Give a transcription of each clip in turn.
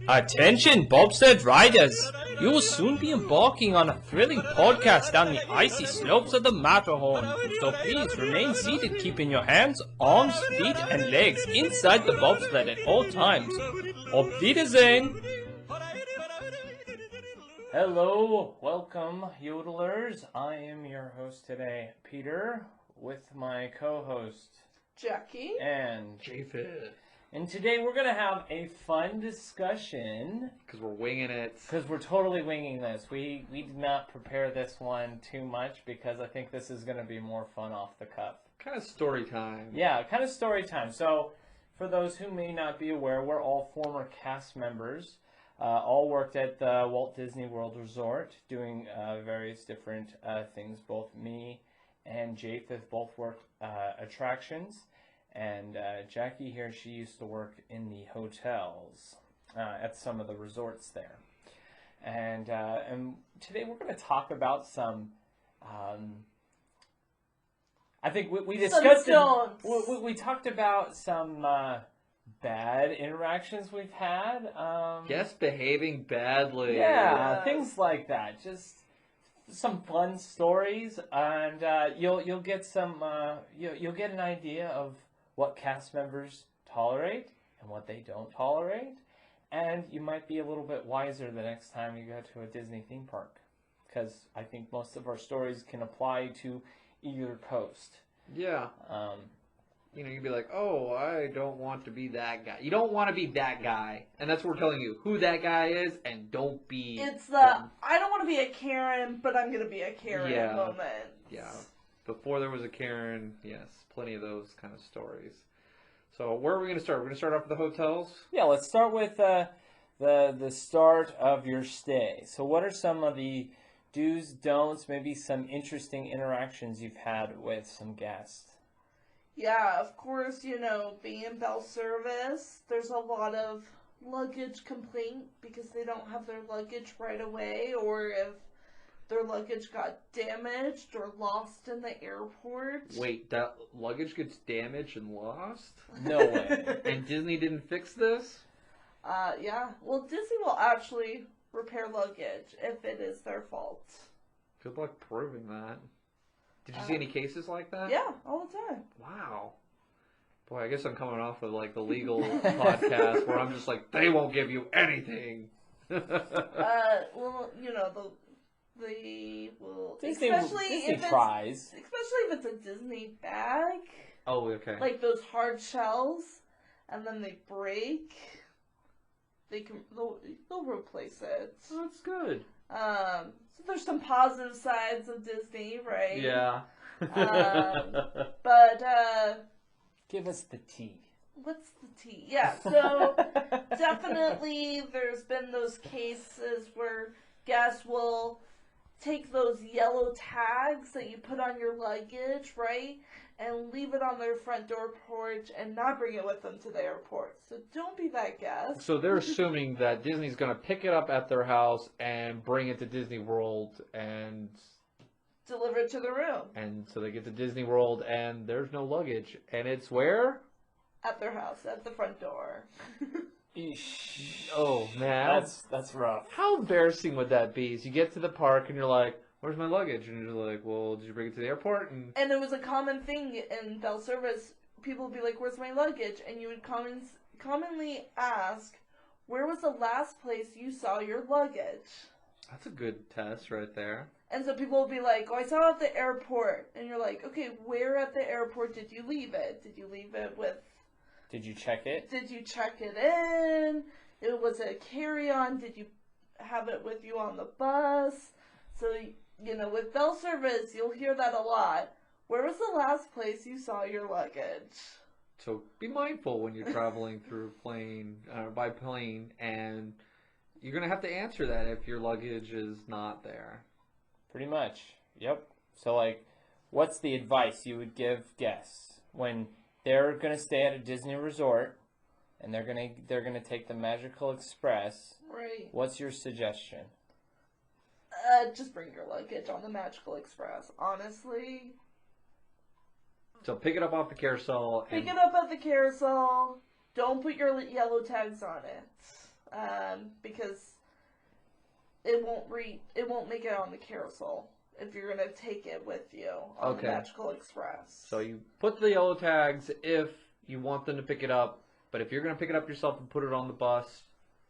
Attention, bobsled riders! You will soon be embarking on a thrilling podcast down the icy slopes of the Matterhorn. So please remain seated, keeping your hands, arms, feet, and legs inside the bobsled at all times. Auf Wiedersehen! Hello, welcome, Yodelers. I am your host today, Peter, with my co-host, Jackie, and Japheth. And today we're going to have a fun discussion. Because we're winging it. Because we're totally winging this. We did not prepare this one too much because I think this is going to be more fun off the cuff. Kind of story time. Yeah, kind of story time. So, for those who may not be aware, we're all former cast members. All worked at the Walt Disney World Resort doing various different things. Both me and Japheth both worked attractions. And Jackie here, she used to work in the hotels at some of the resorts there. And today we're going to talk about some, I think we discussed it. We talked about some bad interactions we've had. Guests behaving badly. Yeah, things like that. Just some fun stories, and you'll get some you'll get an idea of what cast members tolerate and what they don't tolerate, and you might be a little bit wiser the next time you go to a Disney theme park, because I think most of our stories can apply to either coast. Yeah. You know, you'd be like, oh, I don't want to be that guy. You don't want to be that guy, and that's what we're telling you, who that guy is, and don't be... It's the, I don't want to be a Karen, but I'm going to be a Karen moment. Yeah. Before there was a Karen, yes, plenty of those kind of stories. So where are we going to start? We're going to start off with the hotels? Yeah, let's start with the start of your stay. So what are some of the do's, don'ts, maybe some interesting interactions you've had with some guests? Yeah, of course, you know, being in bell service, there's a lot of luggage complaint because they don't have their luggage right away, or if their luggage got damaged or lost in the airport. Wait, that luggage gets damaged and lost? No way. And Disney didn't fix this? Yeah. Well, Disney will actually repair luggage if it is their fault. Good luck proving that. Did you see any cases like that? Yeah, all the time. Wow. Boy, I guess I'm coming off of like the legal podcast where I'm just like, they won't give you anything. Well, you know, Disney especially tries. especially if it's a Disney bag. Oh, okay. Like those hard shells, and then they break. They'll replace it. Oh, that's good. So there's some positive sides of Disney, right? Yeah. But Give us the tea. what's the tea? Yeah, so definitely there's been those cases where guests will take those yellow tags that you put on your luggage, right, and leave it on their front door porch and not bring it with them to the airport. So don't be that guest. So they're assuming that Disney's going to pick it up at their house and bring it to Disney World and... Deliver it to the room. And so they get to Disney World and there's no luggage. And it's where? At their house, at the front door. Eesh. Oh, man. That's rough. How embarrassing would that be? So you get to the park and you're like, where's my luggage? And you're like, well, did you bring it to the airport? And it was a common thing in bell service. People would be like, where's my luggage? And you would commonly ask, where was the last place you saw your luggage? That's a good test right there. And so people will be like, oh, I saw it at the airport. And you're like, okay, where at the airport did you leave it? Did you leave it with... Did you check it? Did you check it in? It was a carry-on. Did you have it with you on the bus? So, you know, with bell service, you'll hear that a lot. Where was the last place you saw your luggage? So be mindful when you're traveling through by plane, and you're going to have to answer that if your luggage is not there. Pretty much. Yep. So, like, what's the advice you would give guests when they're going to stay at a Disney resort and they're going to take the Magical Express? Right. What's your suggestion? Just bring your luggage on the Magical Express, honestly. So pick it up off the carousel. Pick it up at the carousel. Don't put your yellow tags on it. because it won't make it on the carousel if you're gonna take it with you on the Magical Express. So you put the yellow tags if you want them to pick it up, but if you're gonna pick it up yourself and put it on the bus,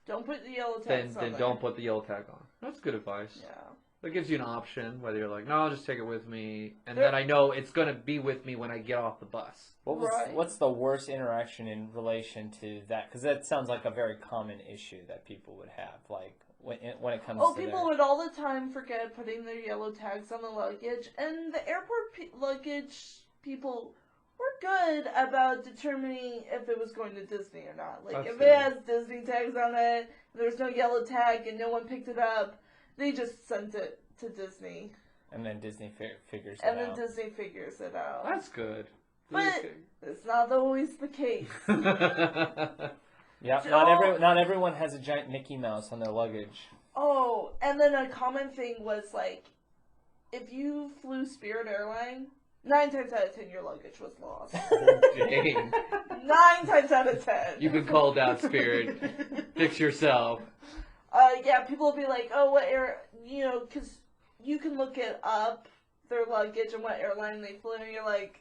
don't put the yellow tags on. Then don't put the yellow tag on. That's good advice. Yeah. That gives you an option, whether you're like, no, I'll just take it with me, and then I know it's going to be with me when I get off the bus. What's the worst interaction in relation to that? Because that sounds like a very common issue that people would have, like, when it comes to people would all the time forget putting their yellow tags on the luggage, and the airport luggage people were good about determining if it was going to Disney or not. Like, if it has Disney tags on it, there's no yellow tag, and no one picked it up, they just sent it to Disney. And then Disney figures it out. And then Disney figures it out. That's good. But it's not always the case. Yeah, not everyone has a giant Mickey Mouse on their luggage. Oh, and then a common thing was, like, if you flew Spirit Airline, 9 times out of 10 your luggage was lost. Dang. 9 times out of 10. You've been called out, Spirit. Fix yourself. Yeah, people will be like, oh, what because you can look it up, their luggage and what airline they flew, and you're like,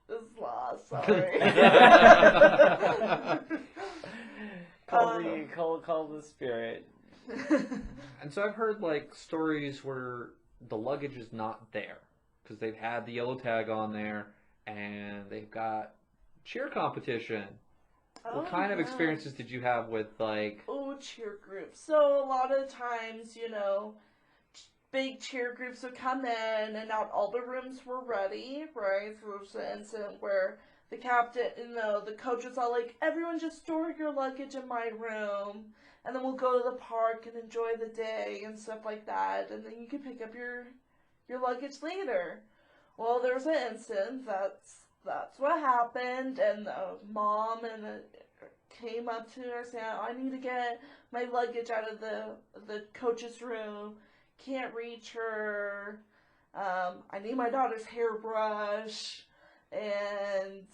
it's lost, sorry. Call the Spirit. And so I've heard, like, stories where the luggage is not there, because they've had the yellow tag on there, and they've got cheer competition. What kind of experiences did you have with, like... Oh, cheer groups. So a lot of times, big cheer groups would come in and not all the rooms were ready, right? So there was an incident where the captain, the coach was all like, everyone just store your luggage in my room, and then we'll go to the park and enjoy the day and stuff like that, and then you can pick up your luggage later. Well, there was an incident that's what happened, and the mom came up to her saying, I need to get my luggage out of the coach's room. Can't reach her. I need my daughter's hairbrush. And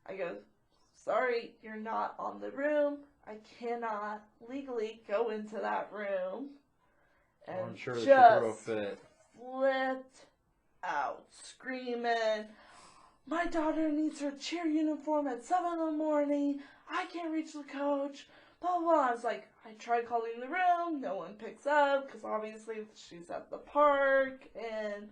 I go, sorry, you're not on the room. I cannot legally go into that room. And I'm sure she just threw a fit. flipped out, screaming, my daughter needs her cheer uniform at 7 in the morning. I can't reach the coach. Blah, blah, blah. I was like, I tried calling the room. No one picks up because obviously she's at the park. And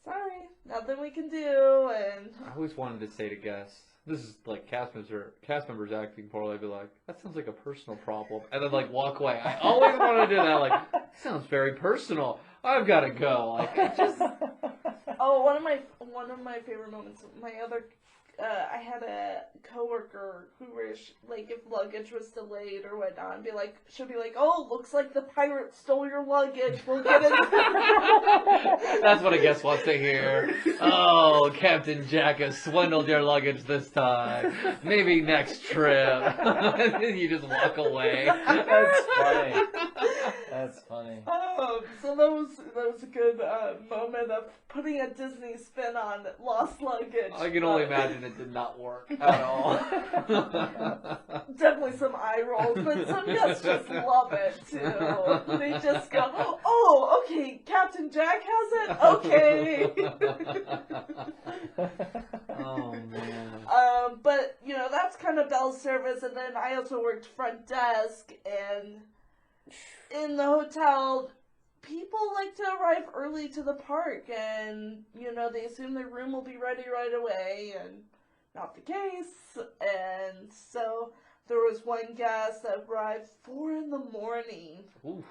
sorry, nothing we can do. And I always wanted to say to guests, this is like cast members acting poorly. I'd be like, that sounds like a personal problem. And then like walk away. I always wanted to do that. Like, that sounds very personal. I've got to go. Like, it just... Oh, one of my favorite moments. I had a coworker who wished, like, if luggage was delayed or whatnot, she'll be like, oh, looks like the pirate stole your luggage. We'll get it. That's what a guest wants to hear. Oh, Captain Jack has swindled your luggage this time. Maybe next trip. And then you just walk away. That's funny. That's funny. So that was a good moment of putting a Disney spin on lost luggage. I can only imagine it did not work at all. Definitely some eye rolls, but some guests just love it too. They just go, oh, okay, Captain Jack has it? Okay. Oh, man. But, that's kind of bell service, and then I also worked front desk, and in the hotel, people like to arrive early to the park, and, they assume their room will be ready right away, and not the case. And so there was one guest that arrived 4 in the morning. Oof.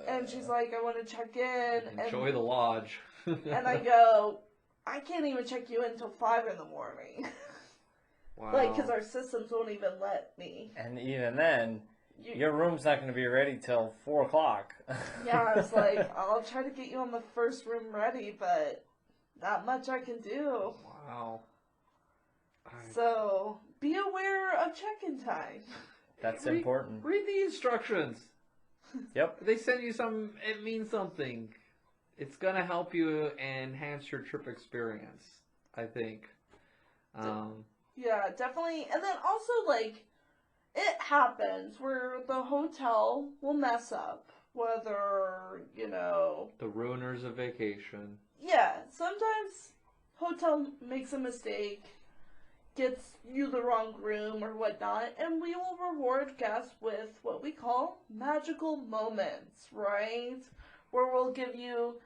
And she's like, I want to check in. Enjoy the lodge. And I go, I can't even check you in until 5 in the morning. Wow. Like, because our systems won't even let me. And even then, your room's not going to be ready till 4 o'clock. Yeah, I was like, I'll try to get you on the first room ready, but not much I can do. Wow. So, be aware of check-in time. That's important. Read the instructions. Yep. If they send you something, it means something. It's going to help you enhance your trip experience, I think. Yeah, definitely. And then also, like, it happens where the hotel will mess up. Whether, The ruiners of vacation. yeah, sometimes hotel makes a mistake, gets you the wrong room or whatnot, and we will reward guests with what we call magical moments, right? Where we'll give you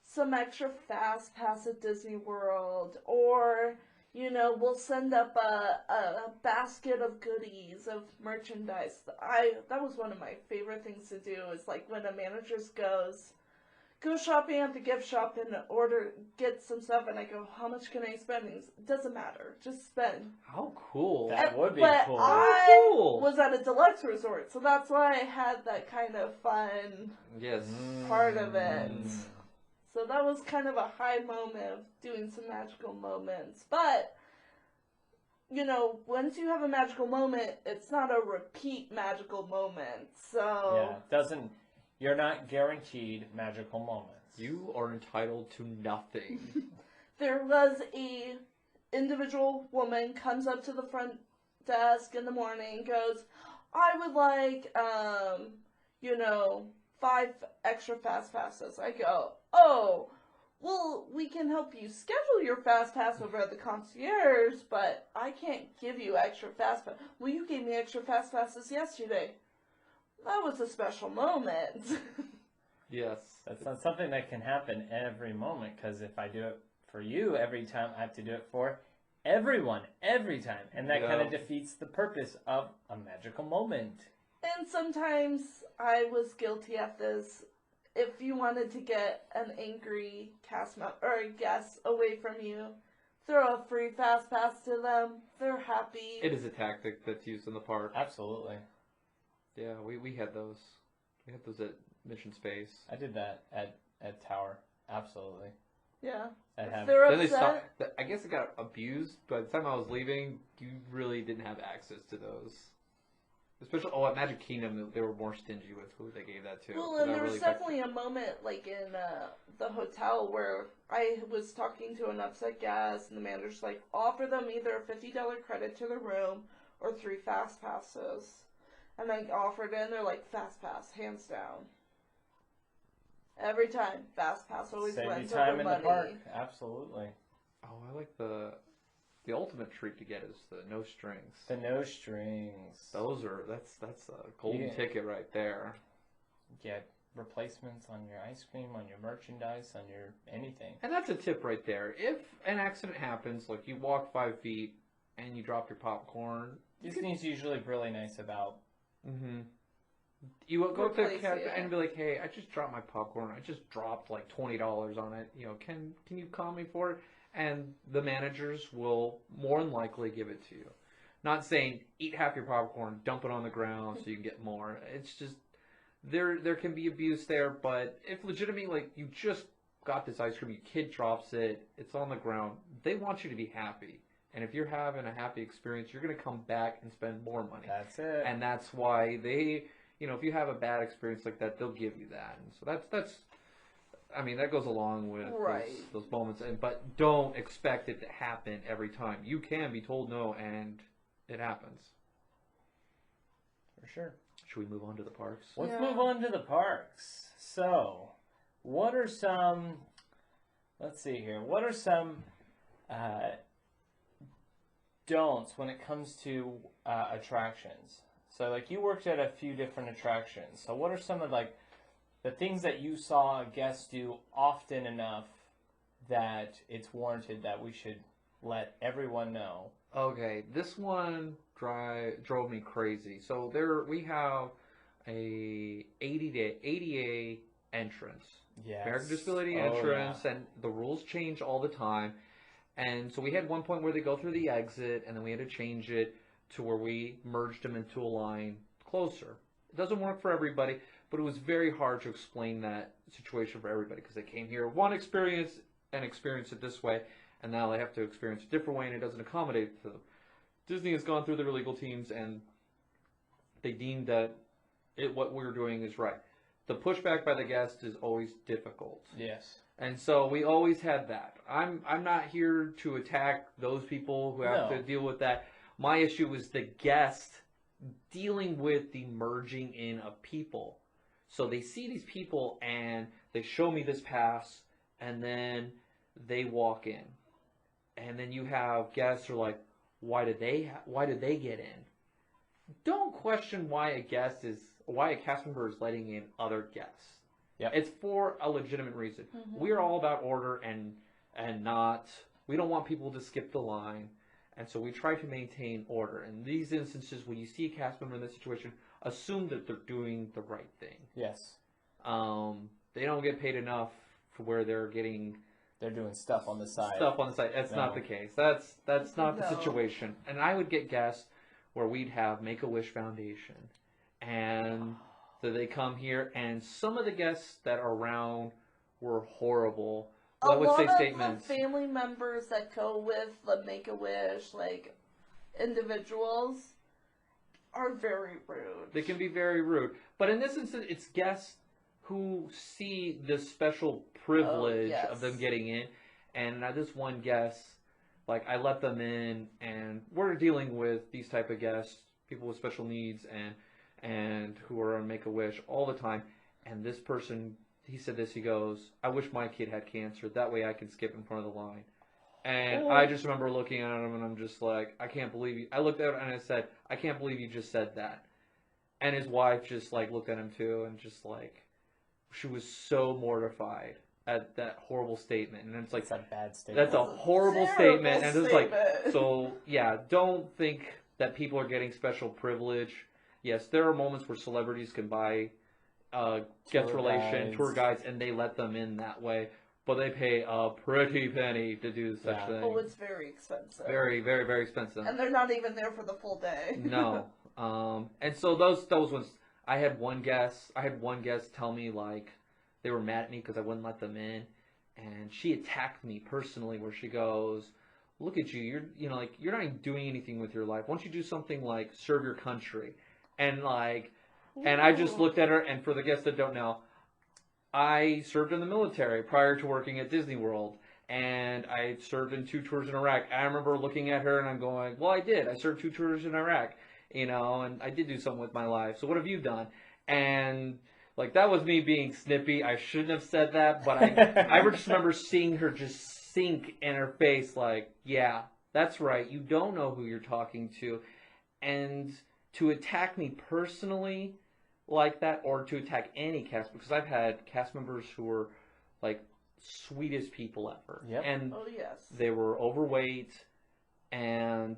some extra fast pass at Disney World, or we'll send up a basket of goodies of merchandise. That was one of my favorite things to do. Is like when a manager go shopping at the gift shop and get some stuff, and I go, how much can I spend? And it doesn't matter, just spend. How cool. That would be but cool. I Cool. was at a deluxe resort, so that's why I had that kind of fun Yes. part of it. So that was kind of a high moment of doing some magical moments. But, once you have a magical moment, it's not a repeat magical moment. So you're not guaranteed magical moments. You are entitled to nothing. there was a individual woman comes up to the front desk in the morning and goes, I would like, 5 extra fast passes. I go, oh, well, we can help you schedule your fast pass over at the concierge, but I can't give you extra fast pass. Well, you gave me extra fast passes yesterday. That was a special moment. Yes. That's not something that can happen every moment, because if I do it for you every time, I have to do it for everyone every time. And that kind of defeats the purpose of a magical moment. And sometimes I was guilty at this. If you wanted to get an angry cast member or a guest away from you, throw a free fast pass to them. They're happy. It is a tactic that's used in the park. Absolutely. Yeah, we had those. We had those at Mission Space. I did that at Tower. Absolutely. Yeah. Then Then they stopped. I guess it got abused. By the time I was leaving, you really didn't have access to those. Especially, at Magic Kingdom, they were more stingy with who they gave that to. Well, and there was definitely a moment, like in the hotel, where I was talking to an upset guest, and the manager's like, offer them either a $50 credit to the room or 3 fast passes. And I offered it, and they're like, fast pass, hands down. Every time, fast pass always Save wins you time over in money. the park. Absolutely. Oh, I like the ultimate treat to get is the no strings. The no strings. That's a golden ticket right there. Get replacements on your ice cream, on your merchandise, on your anything. And that's a tip right there. If an accident happens, like you walk 5 feet and you drop your popcorn, Disney's usually really nice about. Mm-hmm. You will go to the Replace character it. and be like, "Hey, I just dropped my popcorn. I just dropped like $20 on it. Can you call me for it?" And the managers will more than likely give it to you. Not saying eat half your popcorn, dump it on the ground so you can get more. It's just there can be abuse there, but if legitimately like you just got this ice cream, your kid drops it, it's on the ground, they want you to be happy. And if you're having a happy experience, you're going to come back and spend more money. That's it. And that's why they, if you have a bad experience like that, they'll give you that. And so that's I mean, that goes along with those moments. But don't expect it to happen every time. You can be told no, and it happens. For sure. Should we move on to the parks? Let's move on to the parks. So, what are some, let's see here, what are some don'ts when it comes to attractions? So, like, you worked at a few different attractions. So, what are some of, like, the things that you saw guests do often enough that it's warranted that we should let everyone know? Okay, this one drove me crazy. So we have a ADA entrance. Yes. American Disability entrance, and the rules change all the time. And so we had one point where they go through the exit, and then we had to change it to where we merged them into a line closer. It doesn't work for everybody, but it was very hard to explain that situation for everybody because they came here one experience and experienced it this way, and now they have to experience a different way, and it doesn't accommodate to them. Disney has gone through their legal teams, and they deemed that what we're doing is right. The pushback by the guest is always difficult. Yes. And so we always had that. I'm not here to attack those people who have to deal with that. My issue was the guest dealing with the merging in of people. So they see these people and they show me this pass, and then they walk in, and then you have guests who are like, why did they get in? Don't question why a cast member is letting in other guests. Yep. It's for a legitimate reason. Mm-hmm. We're all about order and not, we don't want people to skip the line. And so we try to maintain order. In these instances, when you see a cast member in this situation, assume that they're doing the right thing. Yes. They don't get paid enough for where they're doing stuff on the side. That's not the case. That's not the situation. And I would get guests where we'd have Make-A-Wish Foundation. And so they come here, and some of the guests that are around were horrible. A I would lot say of statements. the family members that go with the Make-A-Wish, like, individuals, are very rude. They can be very rude. But in this instance, it's guests who see the special privilege of them getting in. And this one guest, like, I let them in, and we're dealing with these type of guests, people with special needs and who are on Make-A-Wish all the time. And this person, he said this, he goes, I wish my kid had cancer. That way I can skip in front of the line. And I just remember looking at him, and I'm just like, I can't believe you. I looked at him, and I said, I can't believe you just said that. And his wife just, like, looked at him, too, and just, like, she was so mortified at that horrible statement. And it's like, that's a bad statement. That's a horrible statement. And it's like, so, yeah, don't think that people are getting special privilege. Yes, there are moments where celebrities can buy guest relation, tour guides, and they let them in that way. But they pay a pretty penny to do such thing. Oh, it's very expensive. Very, very, very expensive. And they're not even there for the full day. No. And so those ones, I had one guest tell me, like, they were mad at me because I wouldn't let them in. And she attacked me personally, where she goes, look at you, you're not even doing anything with your life. Why don't you do something like serve your country? And like, and I just looked at her, and for the guests that don't know, I served in the military prior to working at Disney World, and I served in 2 tours in Iraq. I remember looking at her and I'm going, well, I did. I served 2 tours in Iraq, and I did do something with my life. So what have you done? And like, that was me being snippy. I shouldn't have said that, but I just remember seeing her just sink in her face, like, yeah, that's right. You don't know who you're talking to. And to attack me personally like that, or to attack any cast, because I've had cast members who were like sweetest people ever. Yep. And they were overweight, and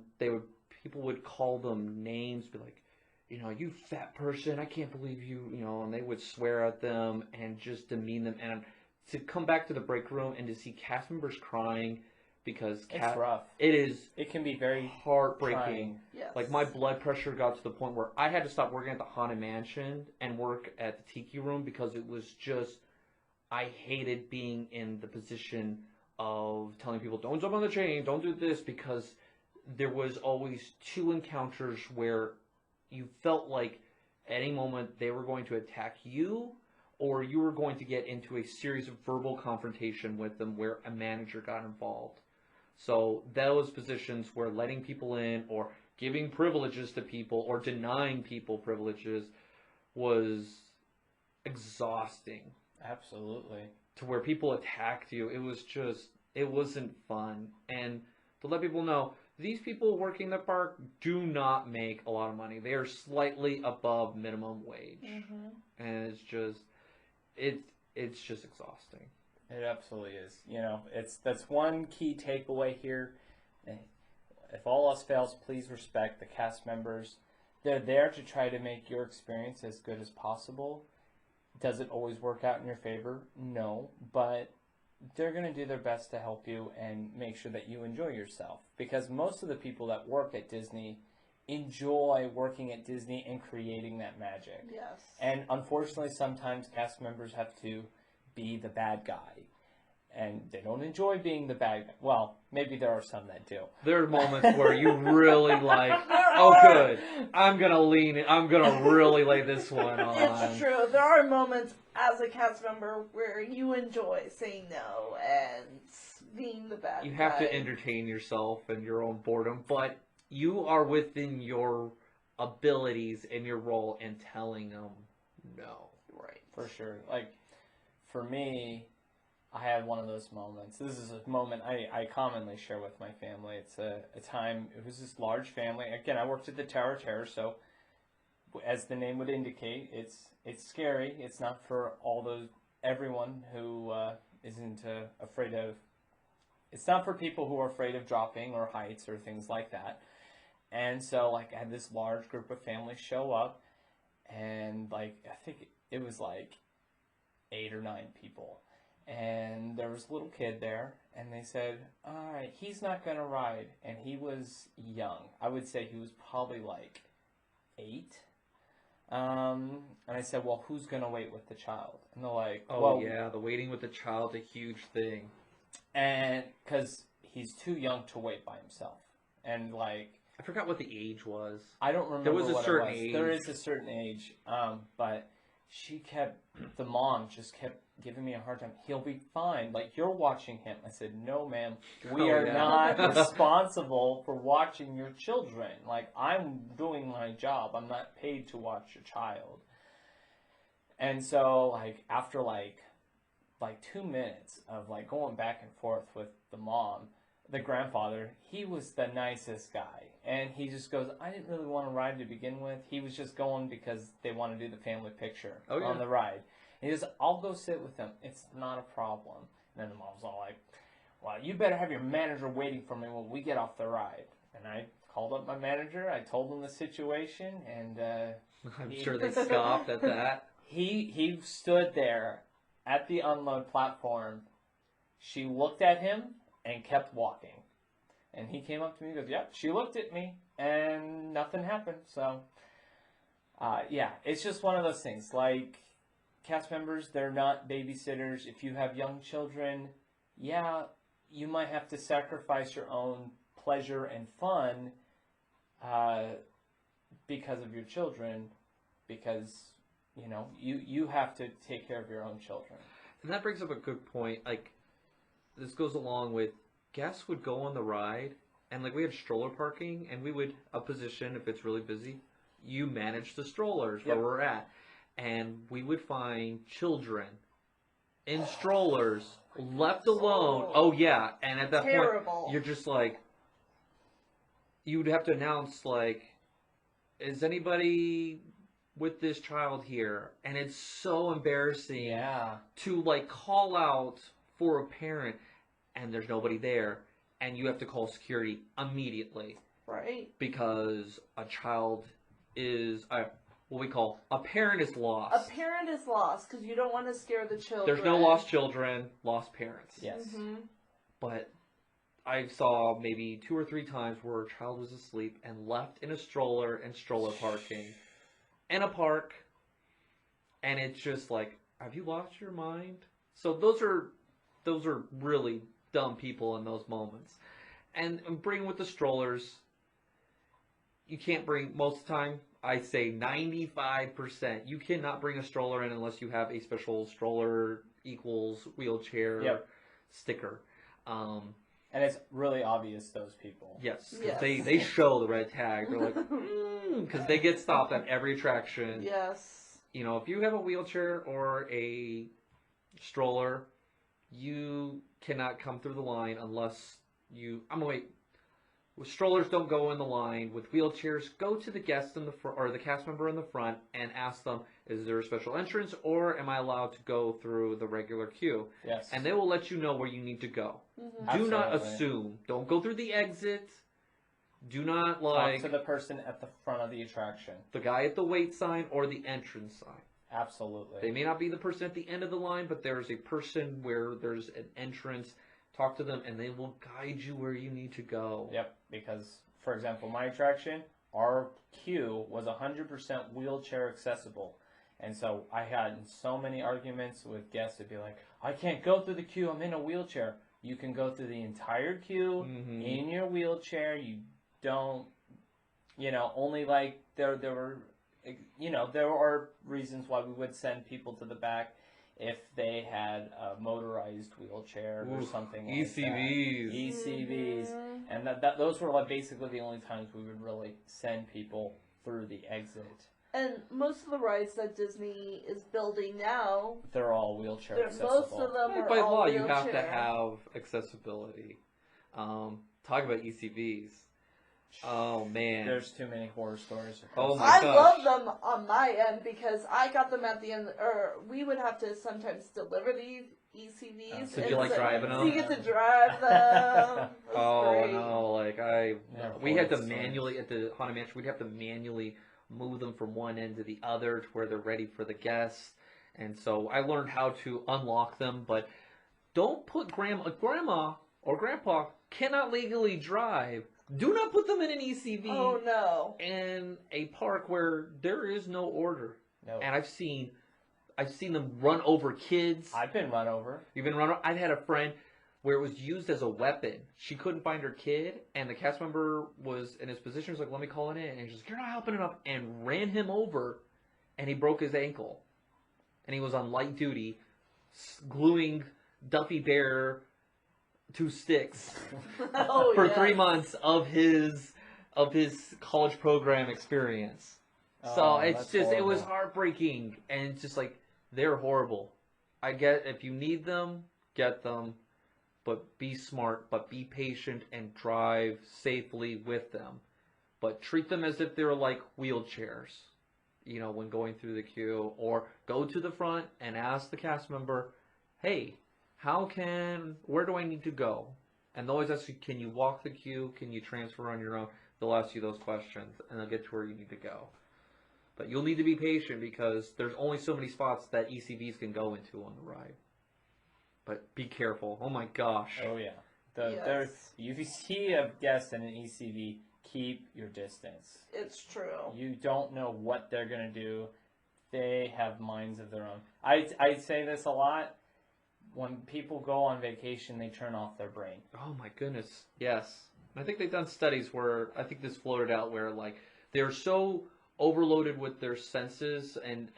people would call them names, be like, you fat person, I can't believe you, and they would swear at them and just demean them. And to come back to the break room and to see cast members crying because it's rough. It can be very heartbreaking. Yes. Like, my blood pressure got to the point where I had to stop working at the Haunted Mansion and work at the Tiki Room, because it was just, I hated being in the position of telling people, don't jump on the chain, don't do this, because there was always 2 encounters where you felt like at any moment they were going to attack you, or you were going to get into a series of verbal confrontation with them where a manager got involved. So those positions where letting people in or giving privileges to people or denying people privileges was exhausting. Absolutely. To where people attacked you, it wasn't fun. And to let people know, these people working the park do not make a lot of money. They are slightly above minimum wage. Mm-hmm. And it's just exhausting. It absolutely is. That's one key takeaway here. If all else fails, please respect the cast members. They're there to try to make your experience as good as possible. Does it always work out in your favor? No, but they're going to do their best to help you and make sure that you enjoy yourself. Because most of the people that work at Disney enjoy working at Disney and creating that magic. Yes. And unfortunately, sometimes cast members have to be the bad guy. And they don't enjoy being the bad guy. Well, maybe there are some that do. There are moments where you really like, good, I'm going to really lay this one on. It's true. There are moments as a cast member where you enjoy saying no and being the bad guy. You have to entertain yourself and your own boredom, but you are within your abilities in your role and telling them no. Right. For sure. Like, for me, I had one of those moments. This is a moment I commonly share with my family. It's a time, it was this large family. Again, I worked at the Tower of Terror, so as the name would indicate, it's scary. It's not for everyone who isn't afraid of, it's not for people who are afraid of dropping or heights or things like that. And so, like, I had this large group of families show up, and, like, I think it was, like, 8 or 9 people. And there was a little kid there, and they said, all right, he's not going to ride. And he was young. I would say he was probably, like, 8. And I said, well, who's going to wait with the child? And they're like, Oh, well, yeah, the waiting with the child's a huge thing. And because he's too young to wait by himself. And, like, I forgot what the age was. I don't remember There was a what certain it was. age. There is a certain age, but the mom just kept giving me a hard time. He'll be fine. Like, you're watching him. I said, no, ma'am. We are not responsible for watching your children. Like, I'm doing my job. I'm not paid to watch your child. And so, like, after, like 2 minutes of, like, going back and forth with the mom, the grandfather, he was the nicest guy. And he just goes, I didn't really want to ride to begin with. He was just going because they want to do the family picture on the ride. And he goes, I'll go sit with them. It's not a problem. And then the mom's all like, well, you better have your manager waiting for me when we get off the ride. And I called up my manager. I told him the situation. And I'm sure they scoffed at that. He stood there at the unload platform. She looked at him and kept walking. And he came up to me and goes, yep, she looked at me, and nothing happened. So, yeah, it's just one of those things. Like, cast members, they're not babysitters. If you have young children, yeah, you might have to sacrifice your own pleasure and fun because of your children, because, you know, you have to take care of your own children. And that brings up a good point. Like, this goes along with guests would go on the ride, and like we had stroller parking, and we would a position if it's really busy. You manage the strollers where we're at, and we would find children in strollers left alone. Oh yeah, and at that point you're just like, you would have to announce like, is anybody with this child here? And it's so embarrassing to like call out for a parent. And there's nobody there, and you have to call security immediately. Right. Because a child is, what we call, a parent is lost. A parent is lost, because you don't want to scare the children. There's no lost children, lost parents. Yes. Mm-hmm. But I saw maybe 2 or 3 times where a child was asleep and left in a stroller and stroller parking in a park, and it's just like, have you lost your mind? So those are really dumb people in those moments. And bring with the strollers, you can't bring, most of the time, I say 95%, you cannot bring a stroller in unless you have a special stroller equals wheelchair sticker. And it's really obvious, those people. Yes, because they show the red tag. They're like, because they get stopped at every attraction. Yes. You know, if you have a wheelchair or a stroller, you cannot come through the line unless you... I'm going to wait. With strollers, don't go in the line. With wheelchairs, go to the guest in the front, or the cast member in the front, and ask them, is there a special entrance, or am I allowed to go through the regular queue? Yes. And they will let you know where you need to go. Mm-hmm. Do not assume. Don't go through the exit. Do not, like... Talk to the person at the front of the attraction. The guy at the wait sign or the entrance sign. Absolutely. They may not be the person at the end of the line, but there's a person where there's an entrance. Talk to them, and they will guide you where you need to go. Yep, because, for example, my attraction, our queue was 100% wheelchair accessible. And so I had so many arguments with guests to be like, I can't go through the queue, I'm in a wheelchair. You can go through the entire queue in your wheelchair. You don't, you know, only like there were... You know, there are reasons why we would send people to the back if they had a motorized wheelchair or something like ECVs. that. ECVs. And those were like basically the only times we would really send people through the exit. And most of the rides that Disney is building now, They're all wheelchair most accessible. of them are By all law, wheelchair. you have to have accessibility. Talk about ECVs. Oh man, There's too many horror stories. Oh my I gosh. love them on my end because I got them at the end, or we would have to sometimes deliver the ECVs. So do you like driving So them? you get to drive them. It was Oh great. no! Like They're we had to horrid stories. manually at the Haunted Mansion. We'd have to manually move them from one end to the other to where they're ready for the guests. And so I learned how to unlock them. But don't put grandma or grandpa cannot legally drive. Do not put them in an ECV Oh no. in a park where there is no order. No. And I've seen them run over kids. I've been run over. You've been run over. I've had a friend where it was used as a weapon. She couldn't find her kid, and the cast member was in his position. Was like, "Let me call it in," and she's like, "You're not helping enough," and ran him over, and he broke his ankle, and he was on light duty, gluing Duffy Bear to sticks Oh, for yes. 3 months of his college program experience. So Oh, it's that's just it was horrible. heartbreaking, and it's just like they're horrible. I get if you need them, get them, but be smart, but be patient and drive safely with them. But treat them as if they're like wheelchairs, you know, when going through the queue, or go to the front and ask the cast member, "Hey, where do I need to go?" And they'll always ask you, "Can you walk the queue? Can you transfer on your own?" They'll ask you those questions, and they'll get to where you need to go. But you'll need to be patient because there's only so many spots that ECVs can go into on the ride. But be careful. Oh my gosh. Oh yeah. Yes. You see a guest in an ECV, keep your distance. It's true. You don't know what they're gonna do. They have minds of their own. I say this a lot. When people go on vacation, they turn off their brain. Oh my goodness. Yes. I think they've done studies where I think this floated out where like they're so overloaded with their senses and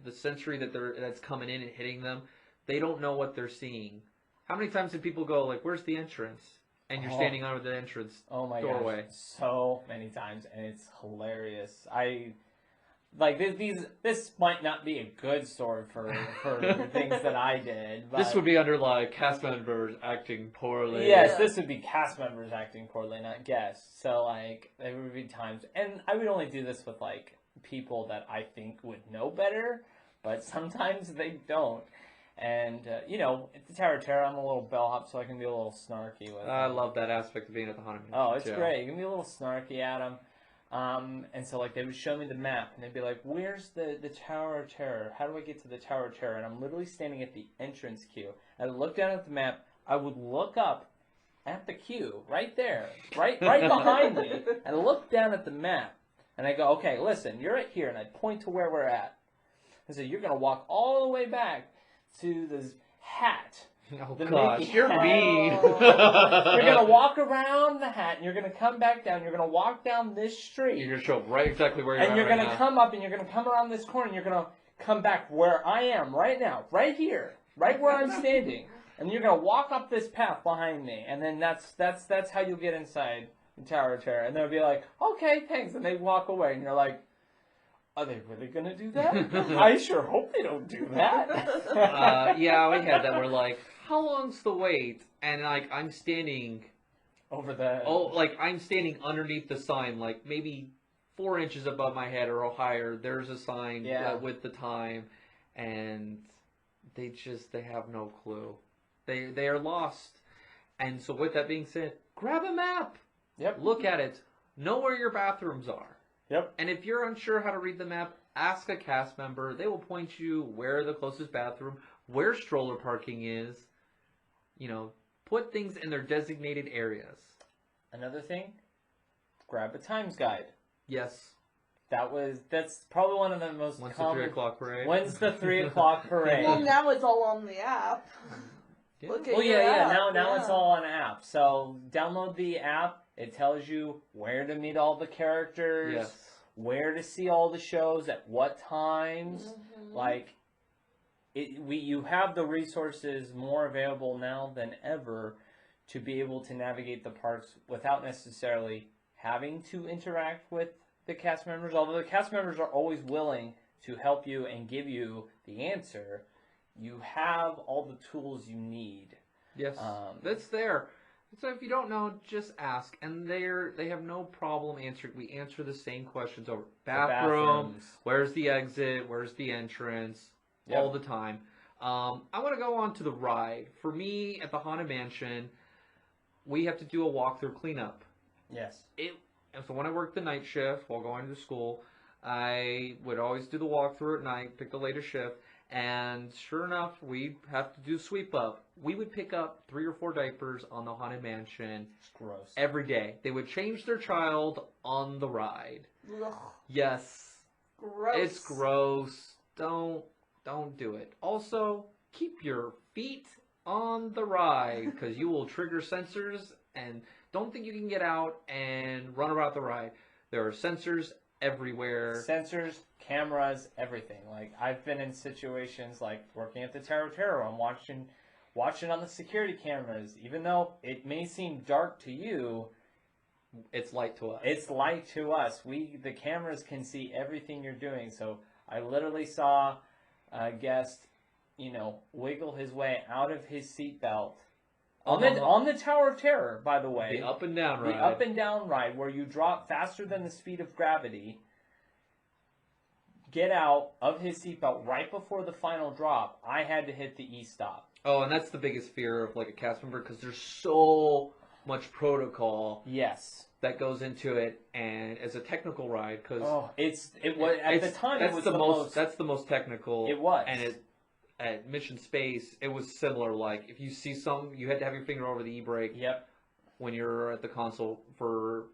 the sensory that's coming in and hitting them, they don't know what they're seeing. How many times did people go like, "Where's the entrance?" And you're standing under the entrance Oh my doorway. gosh, so many times, and it's hilarious. This might not be a good story for the things that I did. But This would be under like cast members acting poorly. yes, Yeah. this would be cast members acting poorly, not guests. So like there would be times, and I would only do this with like people that I think would know better, but sometimes they don't. And you know, at the Tower of Terror, I'm a little bellhop, so I can be a little snarky with. I them. love that aspect of being at the Haunted Mansion. Oh, it's too. great. You can be a little snarky at them. And so, like, they would show me the map, and they'd be like, "Where's the Tower of Terror? How do I get to the Tower of Terror?" And I'm literally standing at the entrance queue. I would look down at the map. I would look up at the queue, right there, right behind me, and look down at the map. And I go, "Okay, listen, you're at here," and I point to where we're at. I said, "You're gonna walk all the way back to this hat." Oh The gosh, Mickey you're hat. mean. You're gonna walk around the hat, and you're gonna come back down. You're gonna walk down this street, You're gonna show up right exactly where you're and at you're right gonna now. come up, and you're gonna come around this corner, and you're gonna come back where I am right now, right here, right where I'm standing, and you're gonna walk up this path behind me, and then that's how you get inside the Tower of Terror. And they'll be like, "Okay, thanks," and they walk away, and you're like, "Are they really gonna do that? I sure hope they don't do that." Yeah, we had that. We're like, "How long's the wait?" And like, I'm standing. Over the I'm standing underneath the sign, like maybe 4 inches above my head or higher. There's a sign Yeah. with the time, and they have no clue. They are lost. And so with that being said, grab a map. Yep. Look at it. Know where your bathrooms are. Yep. And if you're unsure how to read the map, ask a cast member. They will point you where the closest bathroom, where stroller parking is. You know, put things in their designated areas. Another thing, grab a times guide. Yes. That's probably one of the most Once the common. 3 o'clock parade. When's the 3 o'clock parade? Well, now it's all on the app. Yeah. Look at Oh your yeah. app, Now yeah. it's all on app. So download the app. It tells you where to meet all the characters, Yes. where to see all the shows, at what times. Mhm. Like, you have the resources more available now than ever to be able to navigate the parks without necessarily having to interact with the cast members, although the cast members are always willing to help you and give you the answer, you have all the tools you need. Yes, that's there. So if you don't know, just ask, and they have no problem answering. We answer the same questions over bathroom, where's the exit, where's the entrance, all the time. I want to go on to the ride. For me, at the Haunted Mansion, we have to do a walkthrough cleanup. Yes. So when I worked the night shift while going to school, I would always do the walkthrough at night, pick the latest shift, and sure enough, we'd have to do sweep up. We would pick up 3 or 4 diapers on the Haunted Mansion. It's gross. Every day. They would change their child on the ride. Ugh. Yes. Gross. It's gross. Don't do it. Also, keep your feet on the ride because you will trigger sensors, and don't think you can get out and run about the ride. There are sensors everywhere. Sensors, cameras, everything. Like, I've been in situations like working at the Tower of Terror. I'm watching on the security cameras. Even though it may seem dark to you, it's light to us. It's light to us. The cameras can see everything you're doing. So I literally saw a guest, wiggle his way out of his seatbelt on the Tower of Terror, by the way. The up and down ride. The up and down ride, where you drop faster than the speed of gravity. Get out of his seatbelt right before the final drop. I had to hit the E-stop. Oh, and that's the biggest fear of like a cast member because there's so much protocol. Yes. That goes into it, and as a technical ride, because it was at the time. It was the most. That's the most technical. It was, and at Mission Space, it was similar. Like if you see something, you had to have your finger over the e-brake. Yep. When you're at the console for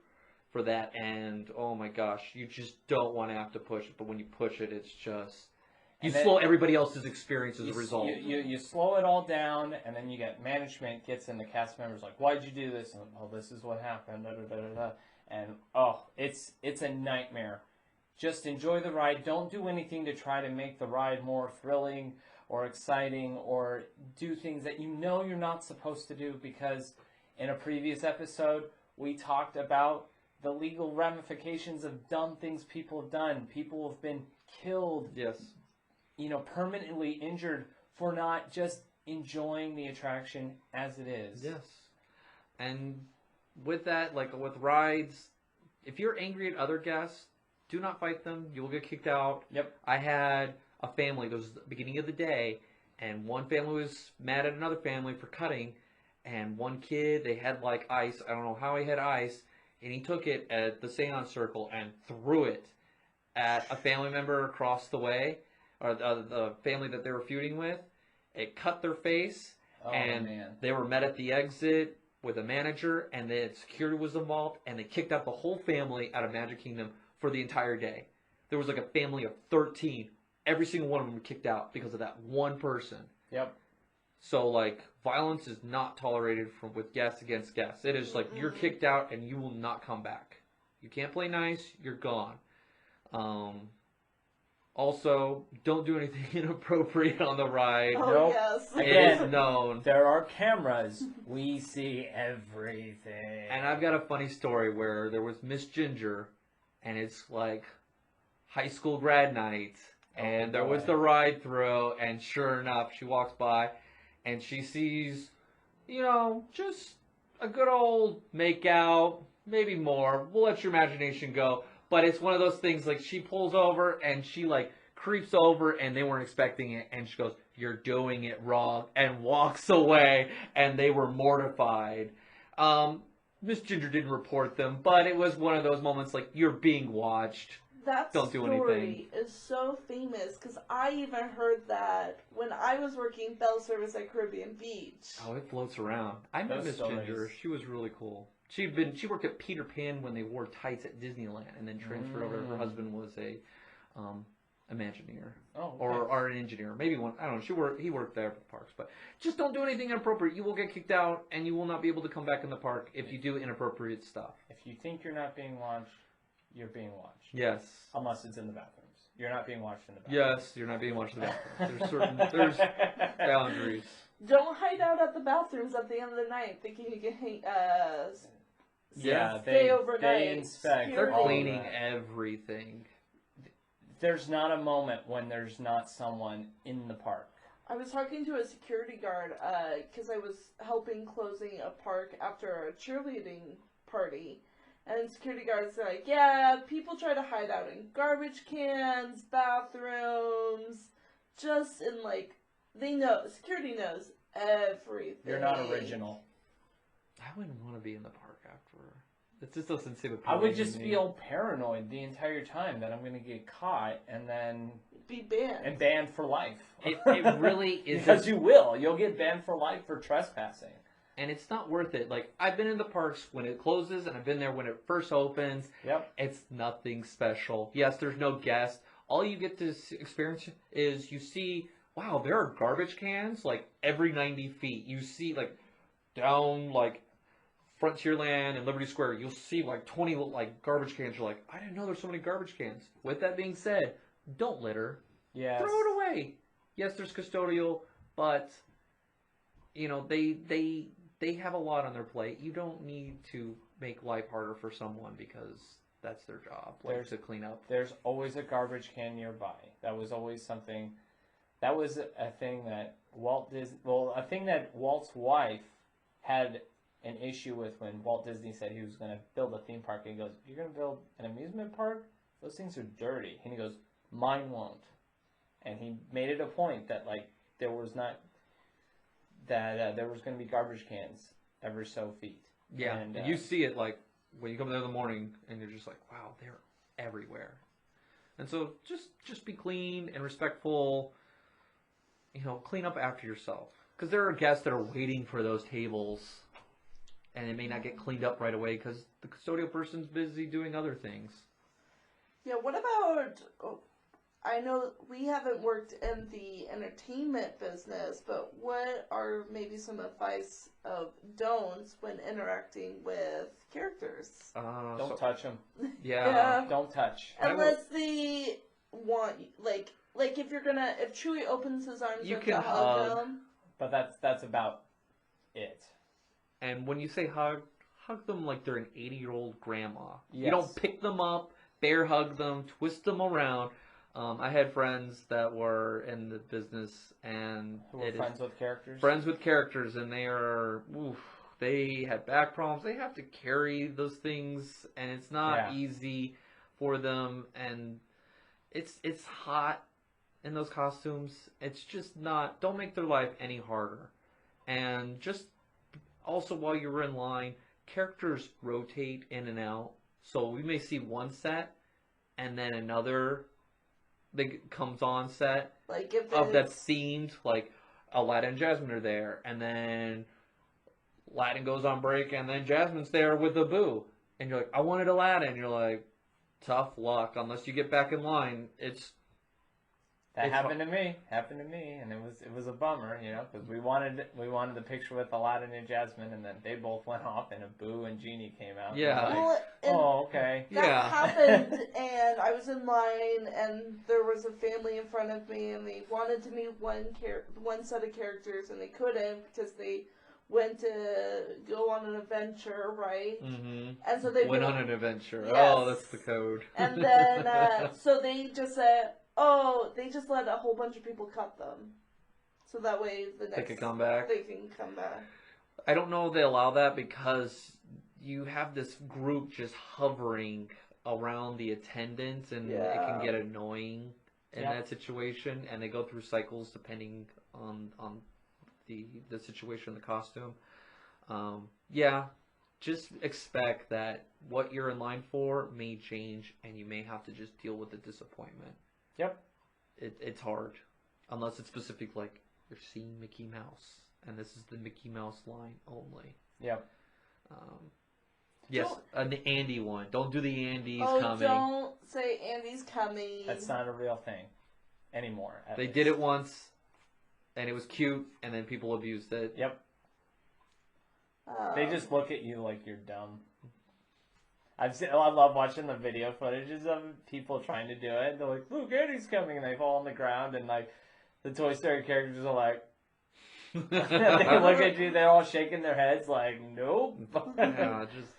that, and oh my gosh, you just don't want to have to push it. But when you push it, it's just you slow everybody else's experience as a result. You slow it all down, and then you get management gets in the cast members like, why'd you do this? And this is what happened. Da, da, da, da, da. And it's a nightmare. Just enjoy the ride. Don't do anything to try to make the ride more thrilling or exciting or do things that you're not supposed to do, because in a previous episode we talked about the legal ramifications of dumb things people have done. People have been killed. Yes. Permanently injured for not just enjoying the attraction as it is. Yes. And with that, like with rides, if you're angry at other guests, do not fight them. You will get kicked out. Yep. I had a family, it was the beginning of the day, and one family was mad at another family for cutting, and one kid, they had like ice. I don't know how he had ice, and he took it at the seance circle and threw it at a family member across the way, or the family that they were feuding with. It cut their face, and they were met at the exit with a manager, and then security was involved, and they kicked out the whole family out of Magic Kingdom for the entire day. There was like a family of 13. Every single one of them were kicked out because of that one person. Yep. So, like, violence is not tolerated with guests against guests. It is like you're kicked out and you will not come back. You can't play nice, you're gone. Also, don't do anything inappropriate on the ride. Oh, Nope. yes. It is known. There are cameras. We see everything. And I've got a funny story where there was Miss Ginger, and it's like high school grad night, and there was the ride through, and sure enough, she walks by, and she sees, just a good old makeout, maybe more. We'll let your imagination go. But it's one of those things, like, she pulls over, and she, like, creeps over, and they weren't expecting it, and she goes, "You're doing it wrong," and walks away, and they were mortified. Miss Ginger didn't report them, but it was one of those moments, like, you're being watched. That Don't do story anything. is so famous, because I even heard that when I was working bell service at Caribbean Beach. Oh, it floats around. I met Miss Ginger. She was really cool. She worked at Peter Pan when they wore tights at Disneyland, and then transferred over. Her husband was a Imagineer, or an engineer, maybe one. I don't know. He worked there at the parks, but just don't do anything inappropriate. You will get kicked out, and you will not be able to come back in the park if you do inappropriate stuff. If you think you're not being watched, you're being watched. Yes. Unless it's in the bathrooms. You're not being watched in the bathrooms. Yes, you're not being watched in the bathrooms. There's boundaries. Don't hide out at the bathrooms at the end of the night thinking you can Yeah, stay overnight. they inspect. They're Security. cleaning that. everything. There's not a moment when there's not someone in the park. I was talking to a security guard because I was helping closing a park after a cheerleading party. And security guards are like, yeah, people try to hide out in garbage cans, bathrooms, just in like, they know, security knows everything. You're not original. I wouldn't want to be in the park after. It just doesn't seem I would appealing just to me. feel paranoid the entire time that I'm going to get caught and then Be banned. banned for life. It really is. Because you will. You'll get banned for life for trespassing. And it's not worth it. Like, I've been in the parks when it closes, and I've been there when it first opens. Yep. It's nothing special. Yes, there's no guests. All you get to experience is you see, wow, there are garbage cans, like, every 90 feet. You see, like, down, like, Frontierland and Liberty Square, you'll see, like, 20, like, garbage cans. You're like, I didn't know there's so many garbage cans. With that being said, don't litter. Yes. Throw it away. Yes, there's custodial, but, you know, they have a lot on their plate. You don't need to make life harder for someone because that's their job, like to clean up. There's always a garbage can nearby. That was always something. That was a thing that a thing that Walt's wife had an issue with when Walt Disney said he was going to build a theme park. And he goes, "You're going to build an amusement park? Those things are dirty." And he goes, "Mine won't." And he made it a point that like there was not that there was going to be garbage cans every so feet. Yeah, and you see it like when you come there in the morning, and you're just like, wow, they're everywhere. And so just be clean and respectful. You know, clean up after yourself, because there are guests that are waiting for those tables, and it may not get cleaned up right away because the custodial person's busy doing other things. Yeah, what about, I know we haven't worked in the entertainment business, but what are maybe some advice of don'ts when interacting with characters? Don't touch them. Yeah. Don't touch. Unless they want, like if Chewie opens his arms You up can to hug hug. him. But that's about it. And when you say hug them like they're an 80-year-old grandma. Yes. You don't pick them up, bear hug them, twist them around. I had friends that were in the business and Who are friends with characters. friends with characters, and they had back problems. They have to carry those things, and it's not easy for them. And it's hot in those costumes. It's just not. Don't make their life any harder. And just also while you're in line, characters rotate in and out. So we may see one set, and then another that comes on set Like if of that it's- themed, like Aladdin and Jasmine are there, and then Aladdin goes on break, and then Jasmine's there with Abu, and you're like, I wanted Aladdin. You're like, tough luck unless you get back in line. That happened to me. And it was a bummer, you know, because we wanted the picture with Aladdin and Jasmine, and then they both went off, and Abu and Genie came out. Yeah. And Well, and oh, okay. that Yeah. happened, and I was in line, and there was a family in front of me, and they wanted to meet one set of characters, and they couldn't because they went to go on an adventure, right? Mm-hmm. And so they Went on an adventure. Yes. Oh, that's the code. And then so they just said, they just let a whole bunch of people cut them, so that way the next They could come back. They can come back. I don't know if they allow that because you have this group just hovering around the attendant, and it can get annoying in that situation, and they go through cycles depending on the situation, the costume. Just expect that what you're in line for may change, and you may have to just deal with the disappointment. Yep. It's hard, unless it's specific, like you're seeing Mickey Mouse, and this is the Mickey Mouse line only. Yep. Yes, an Andy one. Don't do the Andy's coming. Don't say Andy's coming. That's not a real thing anymore. They did it once, and it was cute, and then people abused it. Yep. They just look at you like you're dumb. I love watching the video footages of people trying to do it. They're like, "Look, Andy's coming," and they fall on the ground, and like the Toy Story characters are like, they look at you. They're all shaking their heads like, "Nope." Yeah, just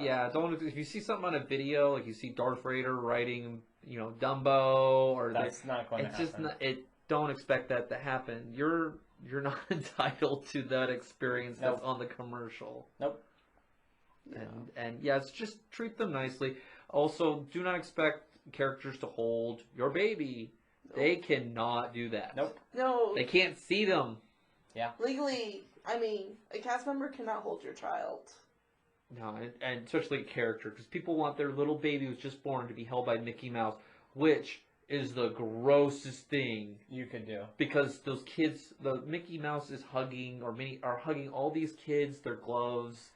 Yeah, don't. If you see something on a video, like you see Darth Vader riding, Dumbo, or That's not going to it's happen. just not. Don't expect that to happen. You're not entitled to that experience that's on the commercial. Nope. And yes, just treat them nicely. Also, do not expect characters to hold your baby. Nope. They cannot do that. Nope. No. They can't see them. Yeah. Legally, a cast member cannot hold your child. No, and especially a character, because people want their little baby who's just born to be held by Mickey Mouse, which is the grossest thing you could do. Because those kids, the Mickey Mouse is hugging, or Minnie are hugging all these kids, their gloves.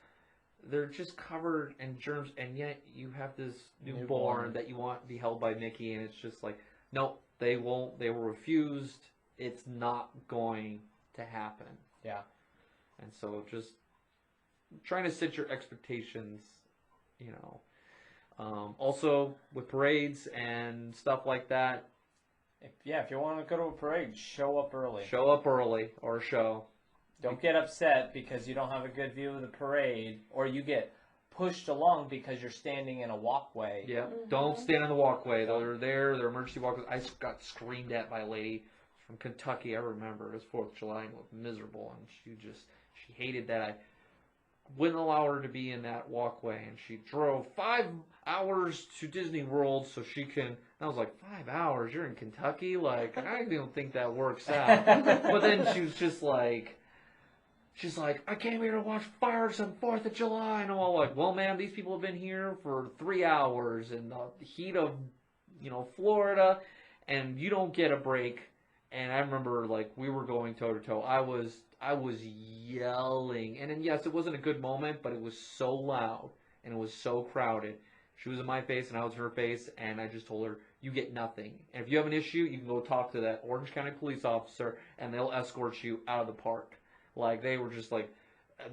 They're just covered in germs, and yet you have this newborn that you want to be held by Mickey, and it's just like, no, they won't. They were refused. It's not going to happen. Yeah. And so just trying to set your expectations, Also, with parades and stuff like that. If you want to go to a parade, show up early. Show up early, or show. Don't get upset because you don't have a good view of the parade, or you get pushed along because you're standing in a walkway. Yeah, don't stand in the walkway. They're there, they're emergency walkways. I got screamed at by a lady from Kentucky, I remember. It was 4th of July, and it was miserable, and she hated that I wouldn't allow her to be in that walkway, and she drove 5 hours to Disney World so she can, and I was like, 5 hours? You're in Kentucky? Like, I don't think that works out. But then she was just like, she's like, I came here to watch fireworks on 4th of July. And I'm all like, well, ma'am, these people have been here for 3 hours in the heat of, Florida, and you don't get a break. And I remember, like, we were going toe-to-toe. I was yelling. And then, yes, it wasn't a good moment, but it was so loud, and it was so crowded. She was in my face, and I was in her face, and I just told her, you get nothing. And if you have an issue, you can go talk to that Orange County police officer, and they'll escort you out of the park. Like, they were just like,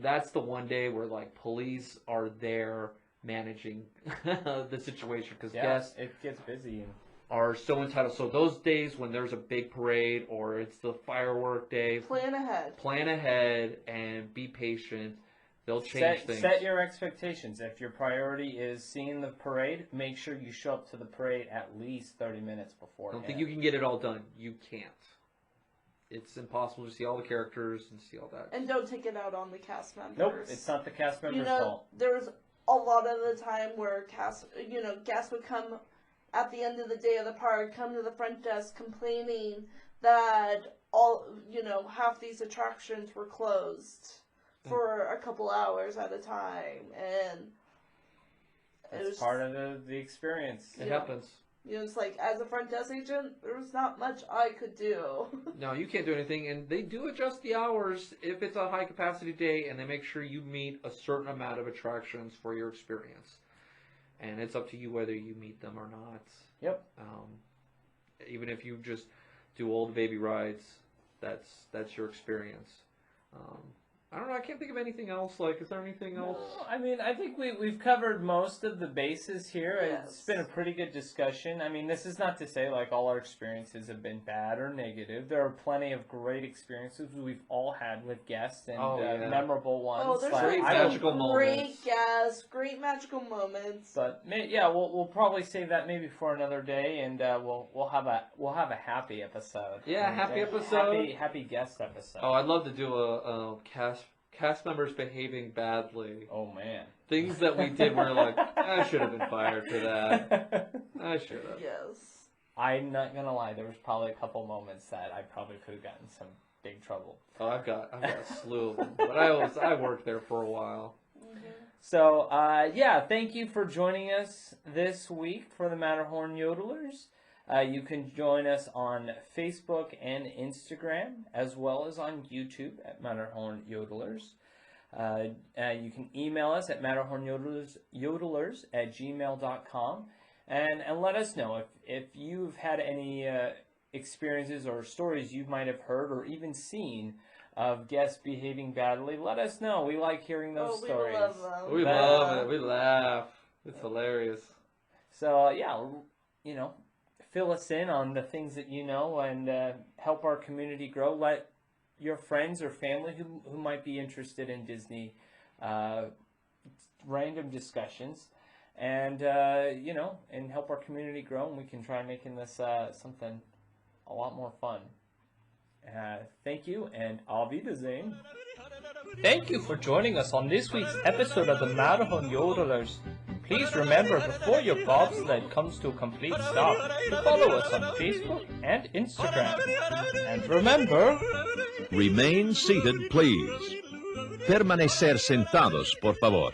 that's the one day where, like, police are there managing the situation. Because guests, it gets busy. Are so entitled. So those days when there's a big parade or it's the firework day. Plan ahead. Plan ahead and be patient. They'll change things. Set your expectations. If your priority is seeing the parade, make sure you show up to the parade at least 30 minutes before. I don't think you can get it all done. You can't. It's impossible to see all the characters and see all that. And don't take it out on the cast members. Nope, it's not the cast members' fault. There's a lot of the time where guests would come at the end of the day of the park, come to the front desk complaining that half these attractions were closed for a couple hours at a time, and it's part of the experience. It happens. It's like, as a front desk agent, there's not much I could do. No, you can't do anything, and they do adjust the hours if it's a high capacity day, and they make sure you meet a certain amount of attractions for your experience. And it's up to you whether you meet them or not. Yep. Even if you just do all the baby rides, that's your experience. I don't know. I can't think of anything else. Like, is there anything else? No, I think we've covered most of the bases here. Yes. It's been a pretty good discussion. This is not to say like all our experiences have been bad or negative. There are plenty of great experiences we've all had with guests and memorable ones. Oh, there's great magical moments. Great guests, great magical moments. But we'll probably save that maybe for another day, and we'll have a happy episode. Yeah, happy episode. Happy guest episode. Oh, I'd love to do a cast members behaving badly. Oh man, things that we did were like, I should have been fired for that. I should have. Yes. I'm not gonna lie. There was probably a couple moments that I probably could have gotten some big trouble. Oh, I've got a slew of them, but I worked there for a while. Mm-hmm. So thank you for joining us this week for the Matterhorn Yodelers. You can join us on Facebook and Instagram, as well as on YouTube at Matterhorn Yodelers. You can email us at matterhornyodelers@gmail.com, and let us know if you've had any experiences or stories you might have heard or even seen of guests behaving badly. Let us know. We like hearing those stories. We love them. We love it. We laugh. It's hilarious. So fill us in on the things that you know and help our community grow. Let your friends or family who might be interested in Disney, random discussions, and and help our community grow. And we can try making this something a lot more fun. Thank you, and auf Wiedersehen. Thank you for joining us on this week's episode of the Matterhorn Yodelers. Please remember, before your bobsled comes to a complete stop, to follow us on Facebook and Instagram. And remember... Remain seated, please. Permanecer sentados, por favor.